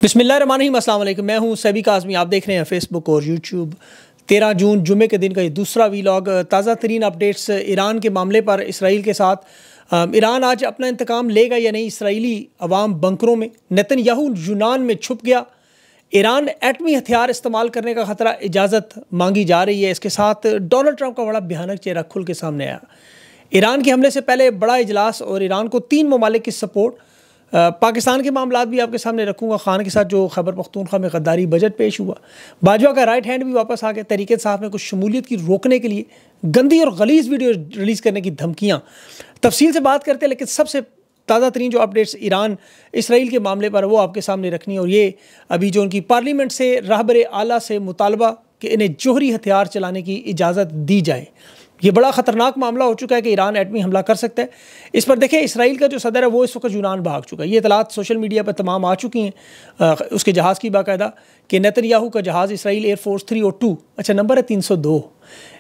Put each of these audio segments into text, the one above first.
बिस्मिल्लाहिर्रहमानिर्रहीम, अस्सलाम वालेकुम। मैं हूं सैबी काज़मी। आप देख रहे हैं फेसबुक और यूट्यूब। 13 जून जुम्मे के दिन का ये दूसरा वीलॉग। ताज़ा तरीन अपडेट्स ईरान के मामले पर इसराइल के साथ। ईरान आज अपना इंतकाम लेगा या नहीं? इसराइली अवाम बंकरों में, नेतन्याहू यूनान में छुप गया, ईरान एटमी हथियार इस्तेमाल करने का खतरा, इजाज़त मांगी जा रही है। इसके साथ डोनाल्ड ट्रंप का बड़ा भयानक चेहरा खुल के सामने आया। ईरान के हमले से पहले बड़ा इजलास और ईरान को 3 ममालिक की सपोर्ट। पाकिस्तान के मामलात भी आपके सामने रखूँगा। खान के साथ जो खैबर पख्तूनख्वा में गद्दारी बजट पेश हुआ, बाजवा का राइट हैंड भी वापस आ गया, तहरीक इंसाफ में कुछ शमूलियत की रोकने के लिए गंदी और गलीज़ वीडियो रिलीज़ करने की धमकियाँ। तफसील से बात करते हैं, लेकिन सबसे ताज़ा तरीन जो अपडेट्स ईरान इसराइल के मामले पर वो आपके सामने रखनी है। और ये अभी जो उनकी पार्लियामेंट से रहबर आला से मुतालबा कि इन्हें जोहरी हथियार चलाने की इजाज़त दी जाए। ये बड़ा ख़तरनाक मामला हो चुका है कि ईरान एटमी हमला कर सकता है। इस पर देखें, इसराइल का जो सदर है वो इस वक्त यूनान भाग चुका है। ये इतलात सोशल मीडिया पर तमाम आ चुकी हैं, उसके जहाज़ की बाकायदा, कि नेतन्याहू का जहाज़ इसराइल एयरफोर्स 302, अच्छा नंबर है 302,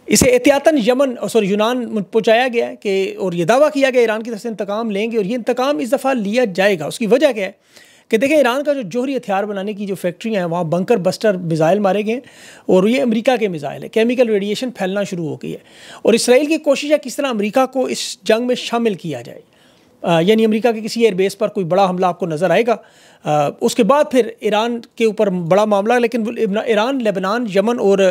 इसे एहतियातन यूनान पहुँचाया गया है कि, और ये दावा किया गया ईरान की तरफ से इंतकाम लेंगे, और ये इंतकाम इस दफ़ा लिया जाएगा। उसकी वजह क्या है कि देखें, ईरान का जो जोहरी हथियार बनाने की जो फैक्ट्रियाँ हैं वहाँ बंकर बस्टर मिज़ाइल मारे गए, और ये अमेरिका के मिज़ाइल है। केमिकल रेडिएशन फैलना शुरू हो गई है, और इसराइल की कोशिश है किस तरह अमेरिका को इस जंग में शामिल किया जाए। यानी अमेरिका के किसी एयरबेस पर कोई बड़ा हमला आपको नज़र आएगा। उसके बाद फिर ईरान के ऊपर बड़ा मामला, लेकिन ईरान लेबनान, यमन और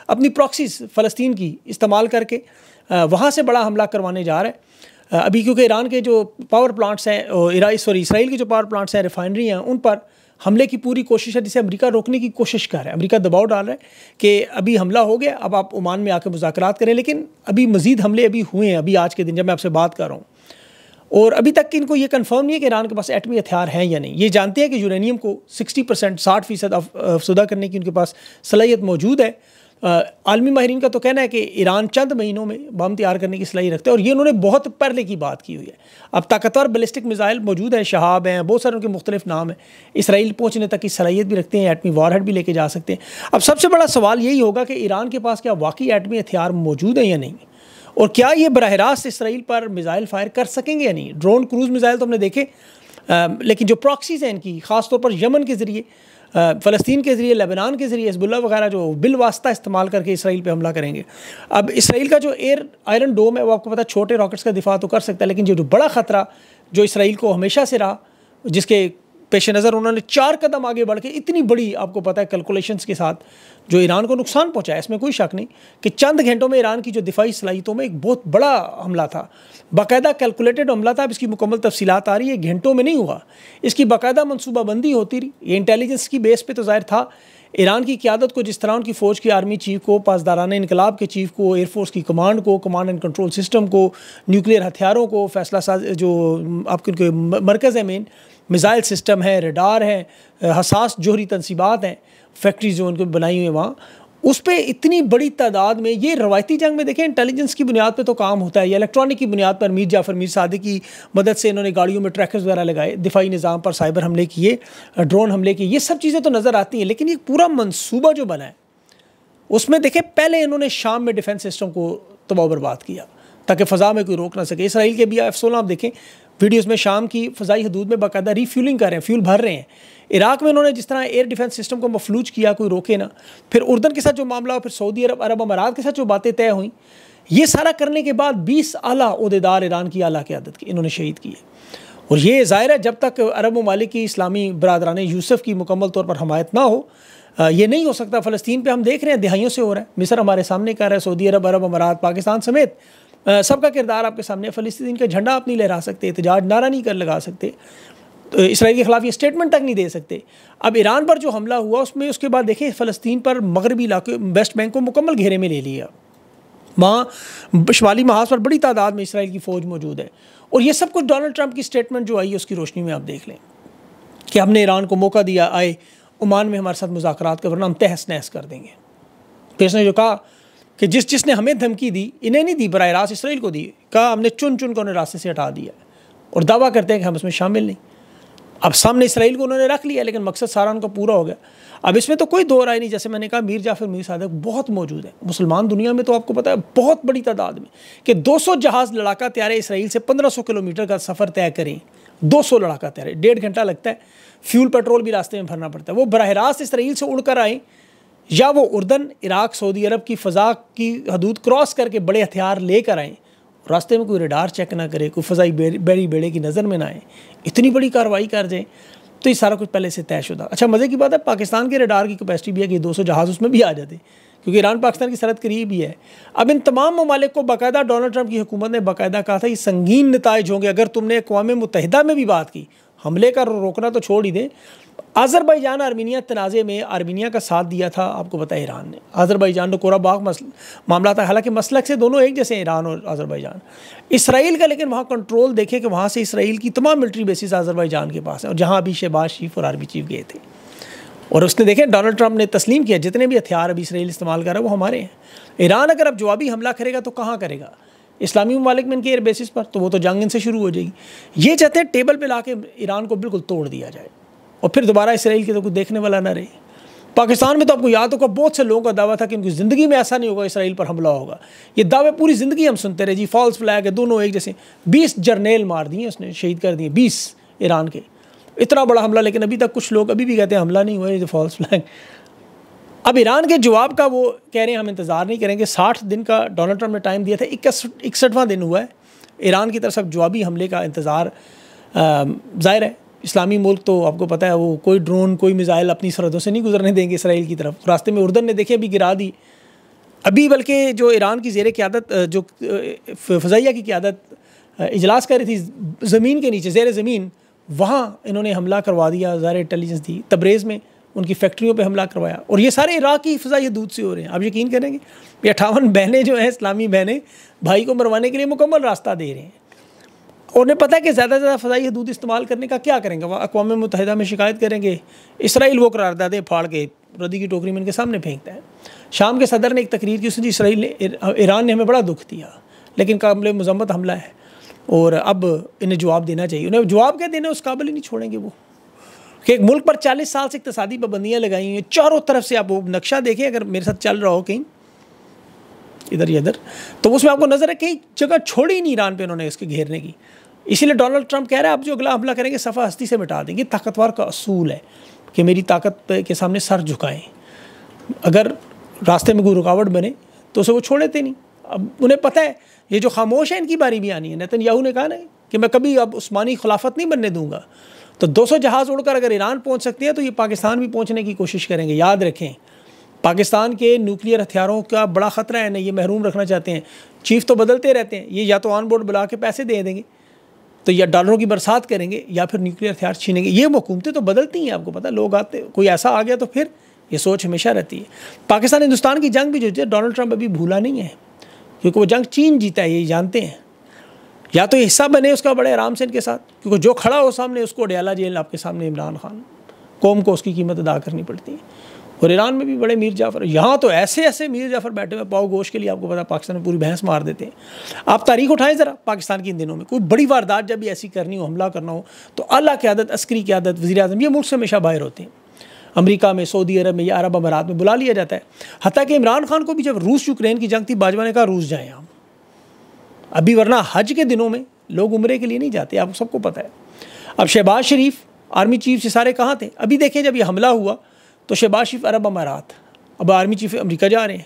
अपनी प्रॉक्सीज फ़लस्तीन की इस्तेमाल करके वहाँ से बड़ा हमला करवाने जा रहा है अभी, क्योंकि ईरान के जो पावर प्लांट्स हैं, इसराइल के जो पावर प्लांट्स हैं, रिफाइनरी हैं, उन पर हमले की पूरी कोशिश है, जिसे अमेरिका रोकने की कोशिश कर रहा है। अमेरिका दबाव डाल रहा है कि अभी हमला हो गया, अब आप ओमान में आकर मुज़ाकरात करें, लेकिन अभी मज़ीद हमले अभी हुए हैं, अभी आज के दिन जब मैं आपसे बात कर रहा हूँ, और अभी तक इनको ये कन्फर्म नहीं है कि ईरान के पास एटमी हथियार हैं या नहीं। ये जानते हैं कि यूरेनियम को 60% 60% अफसुदा करने की उनके पास सलाहियत मौजूद है। आलमी माहिरीन का तो कहना है कि ईरान चंद महीनों में बम तैयार करने की सलाहियत रखते हैं, और ये उन्होंने बहुत पहले की बात की हुई है। अब ताकतवर बैलिस्टिक मिसाइल मौजूद हैं, शहाब हैं, बहुत सारे उनके मुख्तलिफ नाम हैं। इसराइल पहुँचने तक की सलाहियत भी रखते हैं, एटमी वारहेड भी लेके जा सकते हैं। अब सबसे बड़ा सवाल यही होगा कि ईरान के पास क्या वाकई एटमी हथियार मौजूद हैं या नहीं, और क्या ये बराह रास्त इसराइल पर मिसाइल फायर कर सकेंगे या नहीं। ड्रोन क्रूज़ मिसाइल तो हमने देखे, लेकिन जो प्रॉक्सीज़ हैं इनकी, ख़ासतौर पर यमन के ज़रिए, फ़लस्तीन के ज़रिए, लेबनान के ज़रिए, हिज़्बुल्लाह वगैरह जो बिल वास्ता इस्तेमाल करके इसराइल पे हमला करेंगे। अब इसराइल का जो आयरन डोम है वो आपको पता है छोटे रॉकेट्स का दिफा तो कर सकता है, लेकिन जो बड़ा ख़तरा जो इसराइल को हमेशा से रहा, जिसके पेश नज़र उन्होंने 4 कदम आगे बढ़ के इतनी बड़ी, आपको पता है, कैलकुलेशंस के साथ जो ईरान को नुकसान पहुंचाया, इसमें कोई शक नहीं कि चंद घंटों में ईरान की जो दिफाई सलाहियतों में एक बहुत बड़ा हमला था, बाकायदा कैलकुलेटेड हमला था। अब इसकी मुकम्मल तफसीलात आ रही है, घंटों में नहीं हुआ, इसकी बाकायदा मनसूबाबंदी होती रही। ये इंटेलिजेंस की बेस पे तो ज़ाहिर था। ईरान की क़यादत को, जिस तरह उनकी फ़ौज की आर्मी चीफ को, पासदाराना इनकलाब के चीफ को, एयरफोर्स की कमांड को, कमांड एंड कंट्रोल सिस्टम को, न्यूक्लियर हथियारों को, फैसला साज जो आपके उनके मरकज़ है, मेन मिसाइल सिस्टम है, रडार है, हसास जोहरी तनसीबात हैं, फैक्ट्रीज जो उनको बनाई हुई हैं वहाँ, उस पर इतनी बड़ी तादाद में। ये रवायती जंग में देखें इंटेलिजेंस की बुनियाद पे तो काम होता है, या इलेक्ट्रॉनिक की बुनियाद पर मीर जाफ़र मीर सादिक की मदद से इन्होंने गाड़ियों में ट्रैकर्स वगैरह लगाए, दिफाई निज़ाम पर साइबर हमले किए, ड्रोन हमले किए, ये सब चीज़ें तो नज़र आती हैं। लेकिन ये पूरा मनसूबा जो बना है उसमें देखें, पहले इन्होंने शाम में डिफेंस सिस्टम को तबाह बर्बाद किया ताकि फ़ज़ा में कोई रोक ना सके। इसराइल के BF-16 आप देखें वीडियोज़ में, शाम की फ़ज़ाई हदूद में बाकायदा रीफ्यूलिंग कर रहे हैं, फ्यूल भर रहे हैं। इराक में उन्होंने जिस तरह एयर डिफेंस सिस्टम को मफलूज किया, कोई रोके ना। फिर उर्दन के साथ जो मामला, फिर सऊदी अरब अमारात के साथ जो बातें तय हुई, ये सारा करने के बाद 20 आला ओहदेदार ईरान की आला क़यादत की इन्होंने शहीद किए। और ये ज़ाहिर है जब तक अरब ममालिक की इस्लामी बरादरान यूसुफ की मुकम्मल तौर पर हमायत ना हो, ये नहीं हो सकता। फ़लस्तीन पर हम देख रहे हैं दिहाइयों से हो रहा है, मिस्र हमारे सामने कर रहा है, सऊदी अरब, अरब अमारात, पाकिस्तान समेत सबका किरदार आपके सामने। फ़लस्तीन का झंडा आप नहीं लहरा सकते, एहतजाज नारा नहीं कर लगा सकते, तो इसराइल के ख़िलाफ़ ये स्टेटमेंट तक नहीं दे सकते। अब ईरान पर जो हमला हुआ उसमें, उसके बाद देखें फ़लस्तीन पर मगरबी इलाके, वेस्ट बैंक को मुकम्मल घेरे में ले लिया। वहाँ शुमाली महाज पर बड़ी तादाद में इसराइल की फ़ौज मौजूद है, और ये सब कुछ डोनाल्ड ट्रंप की स्टेटमेंट जो आई है उसकी रोशनी में आप देख लें कि हमने ईरान को मौका दिया, आए ओमान में हमारे साथ मुज़ाकरात कर, वरना हम तहस नहस कर देंगे। फिर इसने जो कहा कि जिसने हमें धमकी दी, इन्हें नहीं दी, बराह रास्त इसराइल को दी, कहा हमने चुन चुन कर उन्हें रास्ते से हटा दिया, और दावा करते हैं कि हम उसमें शामिल नहीं। अब सामने इसराइल को उन्होंने रख लिया, लेकिन मकसद सारा उनका पूरा हो गया। अब इसमें तो कोई दो राय नहीं, जैसे मैंने कहा मीर जाफर मीर सादिक बहुत मौजूद है मुसलमान दुनिया में, तो आपको पता है बहुत बड़ी तादाद में, कि 200 जहाज़ लड़ाका तैयारे इसराइल से 1500 किलोमीटर का सफ़र तय करें। 200 लड़ाका तैयारे, 1.5 घंटा लगता है, फ्यूल पेट्रोल भी रास्ते में भरना पड़ता है। वो बराह रास्त इसराइल से उड़कर आए, या वो उर्दन, इराक, सऊदी अरब की फ़ज़ा की हदूद क्रॉस करके बड़े हथियार लेकर आएँ, रास्ते में कोई रडार चेक ना करे, कोई फ़ज़ाई बेड़े की नज़र में ना आए, इतनी बड़ी कार्रवाई कर जाए, तो ये सारा कुछ पहले से तयशुदा। अच्छा, मज़े की बात है, पाकिस्तान के रडार की कैपेसिटी भी है कि 200 जहाज़ उसमें भी आ जाते, क्योंकि ईरान पाकिस्तान की सरहद करीब ही है। अब इन तमाम ममालिक को बाकायदा डोनाल्ड ट्रंप की हुकूमत ने बाकायदा कहा था ये संगीन नताइज होंगे अगर तुमने अक़वाम मुत्तहिदा में भी बात की, हमले का रोकना तो छोड़ ही दें। अज़रबैजान आर्मीनिया तनाज़े में आर्मीनिया का साथ दिया था, आपको पता है ईरान ने। अज़रबैजान ने कोराबाग मामला था, हालांकि मसलक से दोनों एक जैसे हैं, ईरान और अज़रबैजान। इसराइल का लेकिन वहाँ कंट्रोल देखे कि वहाँ से इसराइल की तमाम मिलिट्री बेसिस अज़रबैजान के पास है, और जहाँ अभी शहबाज शरीफ और आर्मी चीफ गए थे, और उसने देखे डोनाल्ड ट्रंप ने तस्लीम किया जितने भी हथियार अभी इसराइल इस्तेमाल कर रहा है वो हमारे हैं। ईरान अगर अब जवाबी हमला करेगा तो कहाँ करेगा? इस्लामी ममालिक में इनके एयर बेसिस पर, तो वो तो जंग इनसे शुरू हो जाएगी। ये चाहते हैं टेबल पे लाके ईरान को बिल्कुल तोड़ दिया जाए, और फिर दोबारा इसराइल के तो कुछ देखने वाला ना रहे। पाकिस्तान में तो आपको याद होगा बहुत से लोगों का दावा था कि उनकी ज़िंदगी में ऐसा नहीं होगा इसराइल पर हमला होगा। ये दावे पूरी ज़िंदगी हम सुनते रहे जी, फॉल्स फ्लैग है, दोनों एक जैसे। 20 जर्नेल मार दिए उसने, शहीद कर दिए 20 ईरान के, इतना बड़ा हमला, लेकिन अभी तक कुछ लोग अभी भी कहते हैं हमला नहीं हुआ, ये फॉल्स फ्लैग। अब ईरान के जवाब का वो कह रहे हैं हम इंतज़ार नहीं करेंगे। 60 दिन का डोनाल्ड ट्रंप ने टाइम दिया था, 61वां दिन हुआ है, ईरान की तरफ से जवाबी हमले का इंतज़ार ज़ाहिर है। इस्लामी मुल्क तो आपको पता है वो कोई ड्रोन कोई मिसाइल अपनी सरहदों से नहीं गुजरने देंगे इसराइल की तरफ। रास्ते में उर्दन ने देखे अभी गिरा दी, अभी बल्कि जो ईरान की ज़ेर क़यादत जो फ़ज़ाइया की क़यादत इजलास कर रही थी ज़मीन के नीचे ज़ेर ज़मीन, वहाँ इन्होंने हमला करवा दिया, ज़ाहिर इंटेलिजेंस दी। तब्रेज़ में उनकी फैक्ट्रियों पे हमला करवाया, और ये सारे इराक की फ़ज़ाई हदूद से हो रहे हैं। आप यकीन करेंगे ये 58 बहनें जो हैं इस्लामी बहनें भाई को मरवाने के लिए मुकम्मल रास्ता दे रहे हैं। उन्हें पता है कि ज़्यादा से ज़्यादा फ़ज़ाई हदूद इस्तेमाल करने का क्या करेंगे, वह अक़वाम मुत्तहिदा में शिकायत करेंगे। इसराइल वो करारदादें फाड़ के रद्दी की टोकरी में इनके सामने फेंकता है। शाम के सदर ने एक तकरीर की, उसने इसराइल ने ईरान ने हमें बड़ा दुख दिया, लेकिन काबिल मज़म्मत हमला है और अब इन्हें जवाब देना चाहिए। उन्हें जवाब क्या देना, उस काबिल ही नहीं छोड़ेंगे वो, कि एक मुल्क पर 40 साल से इक़्तिसादी पाबंदियाँ लगाई हुई हैं चारों तरफ से। आप वो नक्शा देखें, अगर मेरे साथ चल रहा हो कहीं इधर या इधर, तो उसमें आपको नज़र है कई जगह छोड़ी नहीं ईरान पे उन्होंने इसके घेरने की। इसीलिए डोनाल्ड ट्रंप कह रहा है आप जो अगला हमला करेंगे सफ़ा हस्ती से मिटा देंगे। ताकतवर का असूल है कि मेरी ताकत के सामने सर झुकाएं, अगर रास्ते में कोई रुकावट बने तो उसे वो छोड़ते नहीं। अब उन्हें पता है ये जो खामोश है इनकी बारी भी आनी है। नेतन्याहू ने कहा ना कि मैं कभी अब उस्मानी खिलाफत नहीं बनने दूंगा, तो 200 जहाज़ उड़कर अगर ईरान पहुंच सकते हैं तो ये पाकिस्तान भी पहुंचने की कोशिश करेंगे। याद रखें, पाकिस्तान के न्यूक्लियर हथियारों का बड़ा ख़तरा है ना, ये महरूम रखना चाहते हैं। चीफ तो बदलते रहते हैं, ये या तो ऑन बोर्ड बुला के पैसे दे देंगे, तो या डॉलरों की बरसात करेंगे, या फिर न्यूक्लियर हथियार छीनेंगे। ये हुकूमतें तो बदलती हैं, आपको पता, लोग आते, कोई ऐसा आ गया तो फिर ये सोच हमेशा रहती है। पाकिस्तान हिंदुस्तान की जंग भी जो है डोनाल्ड ट्रंप अभी भूला नहीं है, क्योंकि वो जंग चीन जीता है, ये जानते हैं। या तो हिस्सा बने उसका बड़े आराम से इनके साथ, क्योंकि जो खड़ा हो सामने उसको डयाला जेल आपके सामने इमरान खान, कौम को उसकी कीमत अदा करनी पड़ती है। और ईरान में भी बड़े मीर जाफ़र, यहाँ तो ऐसे ऐसे मीर जाफ़र बैठे हुए पाव गोश के लिए, आपको पता पाकिस्तान में पूरी भैंस मार देते हैं। आप तारीख उठाएं ज़रा पाकिस्तान की इन दिनों में, कोई बड़ी वारदात जब भी ऐसी करनी हो, हमला करना हो, तो आला क़यादत, अस्करी क़यादत, वज़ीर-ए-आज़म ये मुल्क से हमेशा बाहर होते हैं। अमेरिका में, सऊदी अरब में या अरब अमारात में बुला लिया जाता है। हत्ता कि इमरान खान को भी जब रूस यूक्रेन की जंग थी, बाजवा ने कहा रूस जाएँ आप अभी, वरना हज के दिनों में लोग उम्रे के लिए नहीं जाते, आपको सबको पता है। अब शहबाज शरीफ आर्मी चीफ से सारे कहाँ थे? अभी देखें जब ये हमला हुआ तो शहबाज शरीफ अरब अमारात, अब आर्मी चीफ अमेरिका जा रहे हैं।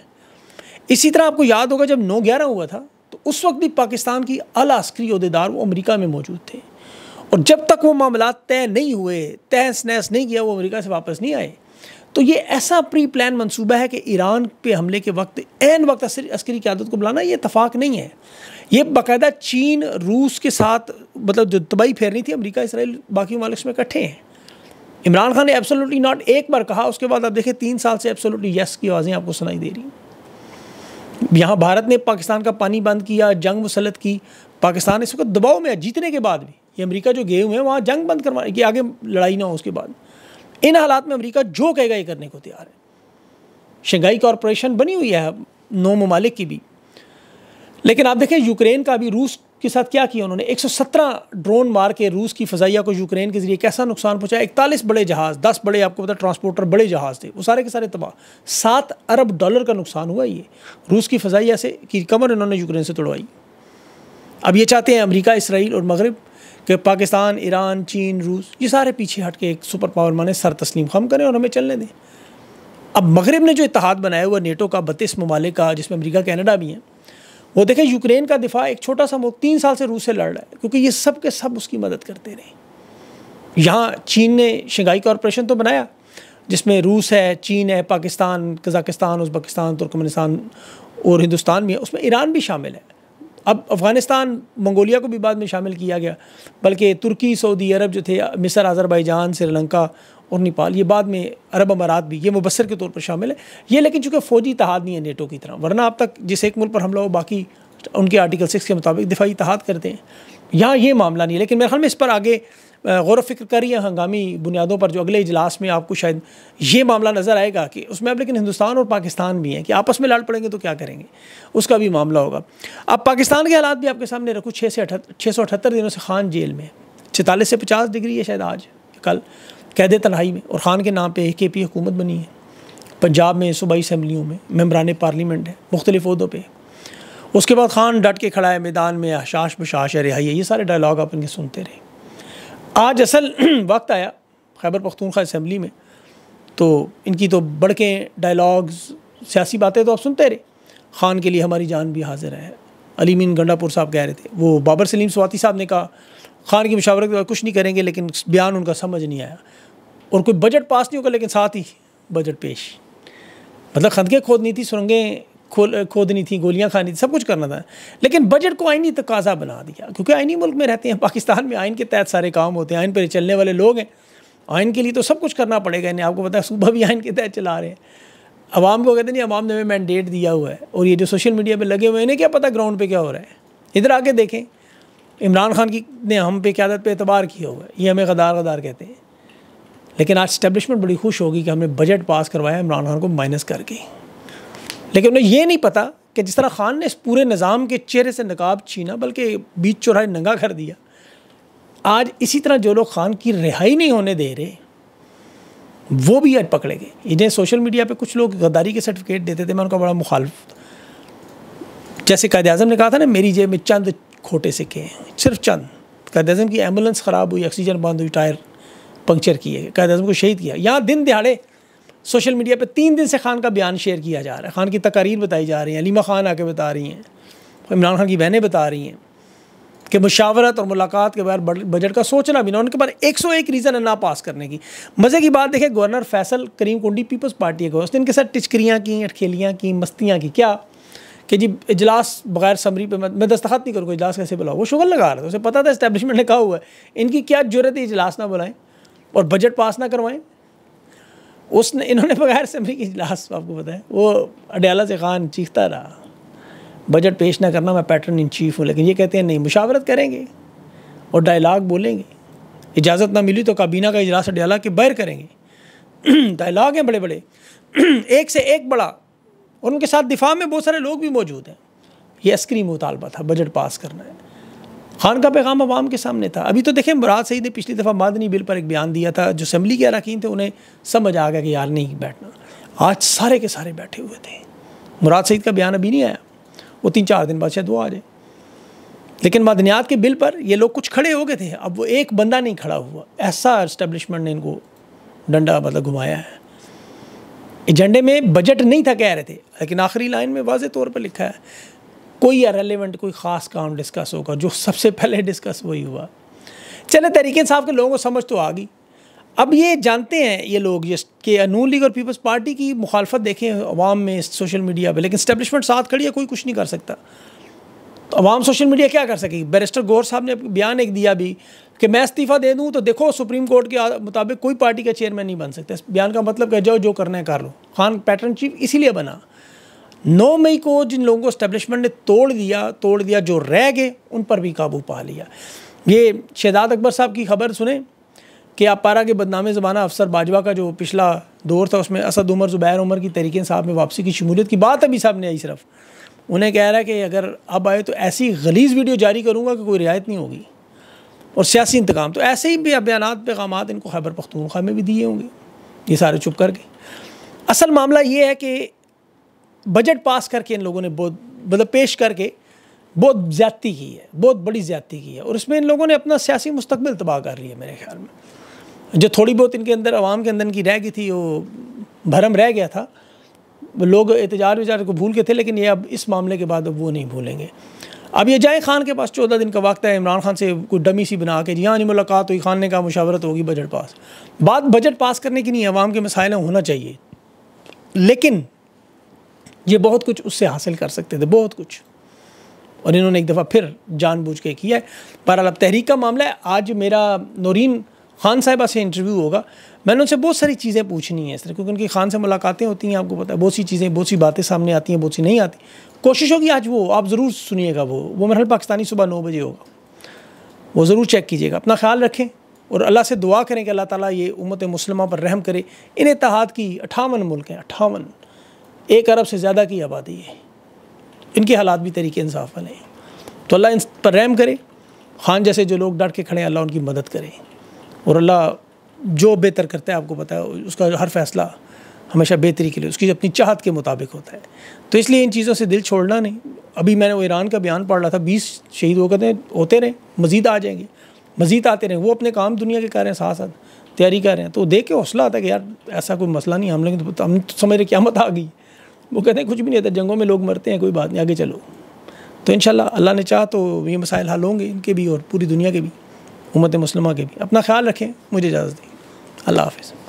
इसी तरह आपको याद होगा जब 9/11 हुआ था तो उस वक्त भी पाकिस्तान की आला अस्करी ओहदेदार वो अमेरिका में मौजूद थे, और जब तक वो मामला तय नहीं हुए, तहस नहस नहीं किया, वो अमेरिका से वापस नहीं आए। तो ये ऐसा प्री प्लान मंसूबा है कि ईरान पे हमले के वक्त ऐन वक्त अस्करी क़यादत को बुलाना, ये इत्तफाक नहीं है। ये बाकायदा चीन रूस के साथ, मतलब जो तबाही फेरनी थी, अमेरिका इसराइल बाकी ममालिक में इकट्ठे हैं। इमरान खान ने एब्सोल्युटली नॉट एक बार कहा, उसके बाद आप देखें 3 साल से एब्सोल्युटली यस की आवाज़ें आपको सुनाई दे रही। यहाँ भारत ने पाकिस्तान का पानी बंद किया, जंग मुसल्लत की, पाकिस्तान इस वक्त दबाव में है जीतने के बाद भी। ये अमेरिका जो गए हुए हैं वहाँ जंग बंद करवाने की, आगे लड़ाई ना हो उसके बाद। इन हालात में अमेरिका जो कहेगा ये करने को तैयार है। शंघाई कॉरपोरेशन बनी हुई है 9 ममालिक की भी, लेकिन आप देखें यूक्रेन का भी रूस के साथ क्या किया उन्होंने, 117 ड्रोन मार के रूस की फ़ज़ाइया को यूक्रेन के ज़रिए कैसा नुकसान पहुंचाया। 41 बड़े जहाज़, 10 बड़े आपको पता ट्रांसपोर्टर बड़े जहाज़ थे, वो सारे के सारे तबाह। $7 अरब का नुकसान हुआ ये रूस की फ़ज़ाइया से की कमर इन्होंने यूक्रेन से तोड़वाई। अब ये चाहते हैं अमेरिका, इसराइल और मगरब कि पाकिस्तान, ईरान, चीन, रूस ये सारे पीछे हट के एक सुपर पावर माने सर तस्लीम खम करें और हमें चलने दें। अब मगरब ने जो इत्तेहाद बनाया हुआ नेटो का 32 ममालिक का, जिसमें अमेरिका, कनाडा भी हैं, वो देखें यूक्रेन का दिफा एक छोटा सा मुल्क 3 साल से रूस से लड़ रहा है, क्योंकि ये सब के सब उसकी मदद करते रहे। यहाँ चीन ने शंघाई कॉरपोरेशन तो बनाया जिसमें रूस है, चीन है, पाकिस्तान, कज़ाकिस्तान, उज़्बेकिस्तान, तुर्कमेनिस्तान और हिंदुस्तान भी है, उसमें ईरान भी शामिल है। अब अफ़गानिस्तान, मंगोलिया को भी बाद में शामिल किया गया, बल्कि तुर्की, सऊदी अरब जो थे, मिस्र, अज़रबैजान, श्रीलंका और नेपाल, ये बाद में अरब अमारात भी ये मुबस्सर के तौर पर शामिल है। ये लेकिन चूँकि फ़ौजी इत्तेहाद नहीं है नेटो की तरह, वरना अब तक जिस एक मुल्क पर हमला हो बाकी उनके आर्टिकल 6 के मुताबिक दिफाई इत्तेहाद करते हैं। यहाँ ये मामला नहीं है, लेकिन मेरे ख्याल में इस पर आगे गौर फ़िक्र करिए हंगामी बुनियादों पर, जो अगले इजलास में आपको शायद ये मामला नज़र आएगा कि उसमें अब लेकिन हिंदुस्तान और पाकिस्तान भी हैं कि आपस में लड़ पड़ेंगे तो क्या करेंगे, उसका भी मामला होगा। अब पाकिस्तान के हालात भी आपके सामने रखूँ। 678 दिनों से खान जेल में, 46 से 50 डिग्री है शायद आज कल, कैद तन्हाई में, और खान के नाम पर AKP हुकूमत बनी है। पंजाब में सूबाई असम्बलियों में मेम्बरान पार्लियामेंट है मुख्तलिफ ओहदों पर। उसके बाद खान डट के खड़ा है मैदान में, हशाश बशाश है, रिहाई है, ये सारे डायलॉग आप इनके सुनते रहे। आज असल वक्त आया खैबर पख्तूनख्वा असम्बली में, तो इनकी तो बड़के डायलॉग्स, सियासी बातें तो आप सुनते रहे। खान के लिए हमारी जान भी हाजिर है, अली मीन गंडापुर साहब कह रहे थे। वो बाबर सलीम स्वाति साहब ने कहा खान की मुशावरत के बाद कुछ नहीं करेंगे, लेकिन बयान उनका समझ नहीं आया और कोई बजट पास नहीं होगा, लेकिन साथ ही बजट पेश, मतलब खंदकें खोदनी थी, सुरंगें खोदनी थी, गोलियां खानी थी, सब कुछ करना था, लेकिन बजट को आइनी तकाजा बना दिया, क्योंकि आइनी मुल्क में रहते हैं। पाकिस्तान में आइन के तहत सारे काम होते हैं, आइन पर चलने वाले लोग हैं, आइन के लिए तो सब कुछ करना पड़ेगा इन्हें। आपको पता है सूबा भी आइन के तहत चला रहे हैं। अवाम को कहते नहीं, अवाम ने हमें मैंडेट दिया हुआ है, और ये जो सोशल मीडिया पर लगे हुए हैं इन्हें क्या पता ग्राउंड पर क्या हो रहा है। इधर आके देखें, इमरान खान की ने हम पे क़यादत पे एतबार किया हुआ है, ये हमें गदार गदार कहते हैं, लेकिन आज इस्टेब्लिशमेंट बड़ी खुश होगी कि हमने बजट पास करवाया इमरान खान को माइनस करके। लेकिन उन्हें ये नहीं पता कि जिस तरह खान ने इस पूरे निज़ाम के चेहरे से नकाब छीना, बल्कि बीच चौराहे नंगा कर दिया, आज इसी तरह जो लोग खान की रिहाई नहीं होने दे रहे वो भी आज पकड़े गए। इन्हें सोशल मीडिया पे कुछ लोग गद्दारी के सर्टिफिकेट देते थे, मैं उनका बड़ा मुखालिफ। जैसे कायद-ए-आज़म ने कहा था ना, मेरी जेब में चंद खोटे सिक्के हैं, सिर्फ चंद। कायद-ए-आज़म की एम्बुलेंस ख़राब हुई, ऑक्सीजन बंद हुई, टायर पंक्चर किए, कायद-ए-आज़म को शहीद किया। यहाँ दिन दिहाड़े सोशल मीडिया पे 3 दिन से खान का बयान शेयर किया जा रहा है, खान की तकारीर बताई जा रही हैं, अलीमा खान आके बता रही हैं, इमरान खान की बहनें बता रही हैं कि मुशावरत और मुलाकात के बाद बजट का सोचना भी ना, उनके पास 101 रीज़न है ना पास करने की। मज़े की बात देखें, गवर्नर फैसल करीम कुंडी पीपल्स पार्टी के उसने इनके साथ टिचकरियाँ की, अटखेलियाँ की, मस्तियाँ की, क्या कि जी इजलास बगैर समरी पे मैं दस्तखत नहीं करूँगा, इजलास कैसे बुलाओ। वो शुगल लगा रहा था, उसे पता था इस्टेब्लिशमेंट ने कहा हुआ है, इनकी क्या जुर्रत है इजलास ना बुलाएं और बजट पास ना करवाएं। उसने इन्होंने बगैर समरी की इजलास, आपको पता है, वो अडयाला से खान चीखता रहा बजट पेश ना करना, मैं पैटर्न इन चीफ हूँ, लेकिन ये कहते हैं नहीं, मुशावरत करेंगे और डायलॉग बोलेंगे, इजाज़त ना मिली तो काबीना का इजलास अडयाला के बाहर करेंगे। डायलॉग हैं बड़े बड़े, एक से एक बड़ा, और उनके साथ दिफा में बहुत सारे लोग भी मौजूद हैं। ये अस्करी मुतालबा था, बजट पास करना है। खान का पैगाम अवाम के सामने था। अभी तो देखें, मुराद सईद ने पिछली दफ़ा मादनी बिल पर एक बयान दिया था, जो असम्बली के अरकान थे उन्हें समझ आ गया कि यार नहीं बैठना। आज सारे के सारे बैठे हुए थे। मुराद सईद का बयान अभी नहीं आया, वो 3-4 दिन बाद शायद वो आ जाए। लेकिन मदनियात के बिल पर ये लोग कुछ खड़े हो गए थे, अब वो एक बंदा नहीं खड़ा हुआ। ऐसा इस्टेब्लिशमेंट ने इनको डंडा मतलब घुमाया है। एजेंडे में बजट नहीं था कह रहे थे, लेकिन आखिरी लाइन में वाज़े तौर पर लिखा है कोई रेलेवेंट कोई ख़ास काम डिस्कस होगा, जो सबसे पहले डिस्कस वही हुआ। चले, तहरीक इंसाफ के लोगों को समझ तो आ गई। अब ये जानते हैं ये लोग कि नून लीग और पीपल्स पार्टी की मुखालफत देखें अवाम में सोशल मीडिया पे, लेकिन इस्टेब्लिशमेंट साथ खड़ी है, कोई कुछ नहीं कर सकता। तो अवाम सोशल मीडिया क्या कर सकेगी। बैरिस्टर गौर साहब ने बयान एक दिया भी कि मैं इस्तीफ़ा दे दूँ तो देखो सुप्रीम कोर्ट के मुताबिक कोई पार्टी का चेयरमैन नहीं बन सकता। इस बयान का मतलब कि जाओ जो करना है कर लो। खान पैटर्न चीफ इसीलिए बना। 9 मई को जिन लोगों को इस्टेब्लिशमेंट ने तोड़ दिया, जो रह गए उन पर भी काबू पा लिया। ये शहजाद अकबर साहब की खबर सुने कि आप पारा के बदनामे ज़माना अफसर बाजवा का जो पिछला दौर था, उसमें असद उमर, ज़ुबैर उमर की तहरीक इंसाफ में वापसी की शमूलियत की बात अभी साहब ने आई सिर्फ, उन्हें कह रहा है कि अगर अब आए तो ऐसी गलीज़ वीडियो जारी करूँगा कि कोई रियायत नहीं होगी, और सियासी इंतकाम। तो ऐसे ही भी बयानात पैगामात इनको खैबर पख्तूनख्वा में भी दिए होंगे, ये सारे चुप करके। असल मामला ये है कि बजट पास करके इन लोगों ने बहुत मतलब पेश करके बहुत ज़्यादती की है, बहुत बड़ी ज़्यादती की है, और इसमें इन लोगों ने अपना सियासी मुस्तकबिल तबाह कर लिया मेरे ख्याल में। जो थोड़ी बहुत इनके अंदर अवाम के अंदर की रह गई थी, वो भरम रह गया था, लोग एहतजाज विचार को भूल के थे, लेकिन ये अब इस मामले के बाद अब वो नहीं भूलेंगे। अब ये जाए खान के पास 14 दिन का वक्त है, इमरान खान से कोई डमी सी बना के यहाँ नहीं मुलाकात हुई, खान ने कहा मुशावरत होगी, बजट पास। बात बजट पास करने की नहीं है, अवाम के मसाइल होना चाहिए, लेकिन ये बहुत कुछ उससे हासिल कर सकते थे, बहुत कुछ, और इन्होंने एक दफ़ा फिर जानबूझ के किया है। पर अब तहरीक का मामला है। आज मेरा नौरीन खान साहिबा से इंटरव्यू होगा, मैंने उनसे बहुत सारी चीज़ें पूछनी है इस तरह, क्योंकि उनकी खान से मुलाकातें होती हैं, आपको पता है, बहुत सी चीज़ें, बहुत सी बातें सामने आती हैं, बहुत सी नहीं आती। कोशिश होगी आज वो आप ज़रूर सुनिएगा, वो मेरे पाकिस्तानी सुबह 9 बजे होगा, वो ज़रूर चेक कीजिएगा। अपना ख्याल रखें और अल्लाह से दुआ करें कि अल्लाह ताला ये उम्मत मुस्लिमा पर रहम करे। इन इत्तेहाद की 58 मुल्क हैं, 58, 1 अरब से ज़्यादा की आबादी है, इनके हालात भी तरीके इंसाफ वाले हैं, तो अल्लाह इन पर रहम करे। खान जैसे जो लोग डट के खड़े हैं, अल्लाह उनकी मदद करे, और अल्लाह जो बेहतर करता है, आपको पता है, उसका हर फैसला हमेशा बेहतरी के लिए, उसकी अपनी चाहत के मुताबिक होता है। तो इसलिए इन चीज़ों से दिल छोड़ना नहीं। अभी मैंने वो ईरान का बयान पढ़ रहा था, 20 शहीद होते रहे, मज़ीद आ जाएंगे, मज़ीद आते रहे, वो अपने काम दुनिया के कर रहे हैं, साथ साथ तैयारी कर रहे हैं। तो देख के हौसला आता है कि यार ऐसा कोई मसला नहीं, हम तो समझ रहे क़यामत आ गई। वो कहते हैं कुछ भी नहीं होता, जंगों में लोग मरते हैं, कोई बात नहीं, आगे चलो। तो इंशाल्लाह अल्लाह ने चाहा तो ये मसाइल हल होंगे, इनके भी और पूरी दुनिया के भी, उम्मत मुस्लिमा के भी। अपना ख्याल रखें, मुझे इजाज़त दें, अल्लाह हाफ़िज़।